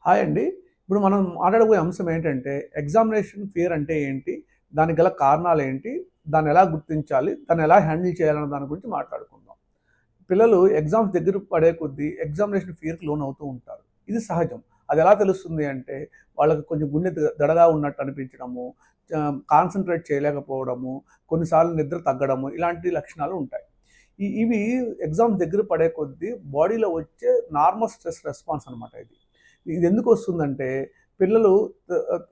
Hi అండి. ఇప్పుడు మనం మాట్లాడబోయే అంశం ఏంటంటే, ఎగ్జామినేషన్ ఫియర్ అంటే ఏంటి? దానికి గల కారణాలేంటి? దాన్నెలా గుర్తించాలి? దాన్నెలా హ్యాండిల్ చేయాలన్న దాని గురించి మాట్లాడుకుందాం. పిల్లలు ఎగ్జామ్స్ దగ్గర పడే కొద్దీ ఎగ్జామినేషన్ ఫియర్‌కి లోనవుతూ ఉంటారు. ఇది సహజం. అదెలా తెలుస్తుంది అంటే, వాళ్ళకి కొంచెం గుండె దడగా ఉన్నట్టు అనిపించడము, కాన్సంట్రేట్ చేయలేకపోవడము, కొన్నిసార్లు నిద్ర తగ్గడము, ఇలాంటి లక్షణాలు ఉంటాయి. ఇవి ఎగ్జామ్స్ దగ్గర పడే కొద్దీ బాడీలో వచ్చే నార్మల్ స్ట్రెస్ రెస్పాన్స్ అనమాట ఇది. ఇదెందుకొస్తుందంటే, పిల్లలు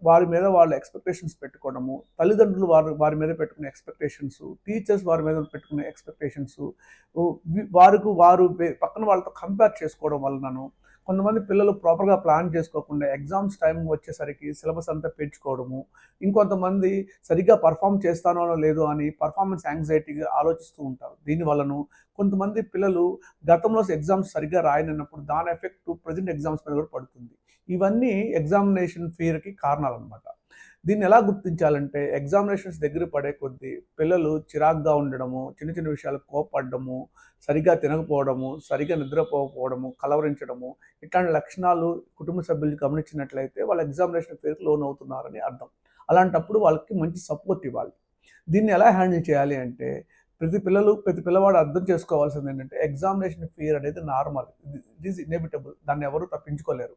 వారి మీద వాళ్ళు ఎక్స్‌పెక్టేషన్స్ పెట్టుకోవడము, తల్లిదండ్రులు వారి మీద పెట్టుకునే ఎక్స్‌పెక్టేషన్సు, టీచర్స్ వారి మీద పెట్టుకునే ఎక్స్‌పెక్టేషన్సు, వారికి వారు పక్కన వాళ్ళతో కంపేర్ చేసుకోవడం వలనను, కొంతమంది పిల్లలు ప్రాపర్‌గా ప్లాన్ చేసుకోకుండా ఎగ్జామ్స్ టైమ్ వచ్చేసరికి సిలబస్ అంతా పేర్చుకోవడము, ఇంకొంతమంది సరిగ్గా పెర్ఫార్మ్ చేస్తానో లేదో అని పెర్ఫార్మన్స్ యాంగ్జైటీగా ఆలోచిస్తూ ఉంటారు. దీని వలన కొంతమంది పిల్లలు గతంలో ఎగ్జామ్స్ సరిగ్గా రాయనన్నప్పుడు దాని ఎఫెక్ట్ ప్రెజెంట్ ఎగ్జామ్స్ మీద కూడా పడుతుంది. ఇవన్నీ ఎగ్జామినేషన్ ఫియర్‌కి కారణాలనమాట. దీన్ని ఎలా గుర్తించాలంటే ఎగ్జామినేషన్స్ దగ్గర పడే కొద్దీ పిల్లలు చిరాకుగా ఉండడము, చిన్న చిన్న విషయాలకు కోప్పడడము, సరిగ్గా తినకపోవడము, సరిగ్గా నిద్రపోకపోవడము, కలవరించడము, ఇట్లాంటి లక్షణాలు కుటుంబ సభ్యులు గమనించినట్లయితే వాళ్ళు ఎగ్జామినేషన్ ఫియర్‌కి లోనవుతున్నారని అర్థం. అలాంటప్పుడు వాళ్ళకి మంచి సపోర్ట్ ఇవ్వాలి. దీన్ని ఎలా హ్యాండిల్ చేయాలి అంటే ప్రతి పిల్లవాడు అర్థం చేసుకోవాల్సిందేంటంటే ఎగ్జామినేషన్ ఫియర్ అనేది నార్మల్. It is inevitable. దాన్ని ఎవరు తప్పించుకోలేరు.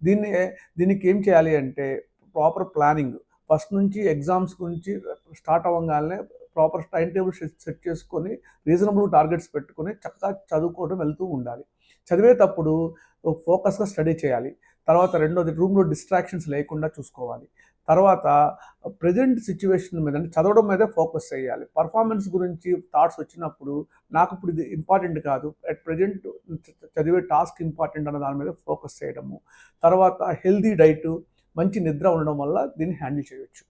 దీన్ని దీనికి ఏం చేయాలి అంటే ప్రాపర్ ప్లానింగ్. ఫస్ట్ నుంచి ఎగ్జామ్స్ గురించి స్టార్ట్ అవ్వంగాల్నే ప్రాపర్ టైమ్ టేబుల్ సెట్ చేసుకొని, రీజనబుల్ టార్గెట్స్ పెట్టుకొని చక్కగా చదువుకోవడం వెళ్తూ ఉండాలి. చదివేటప్పుడు ఫోకస్‌గా స్టడీ చేయాలి. తర్వాత రెండోది రూమ్‌లో డిస్ట్రాక్షన్స్ లేకుండా చూసుకోవాలి. తర్వాత ప్రెజెంట్ సిట్యుయేషన్ మీద అంటే చదవడం మీదే ఫోకస్ చేయాలి. పర్ఫార్మెన్స్ గురించి థాట్స్ వచ్చినప్పుడు నాకిప్పుడు ఇది ఇంపార్టెంట్ కాదు. అట్ ప్రెజెంట్ చదివే టాస్క్ ఇంపార్టెంట్ అన్న దాని మీద ఫోకస్ చేయడము. తర్వాత హెల్తీ డైటు, మంచి నిద్ర ఉండడం వల్ల దీన్ని హ్యాండిల్ చేయొచ్చు.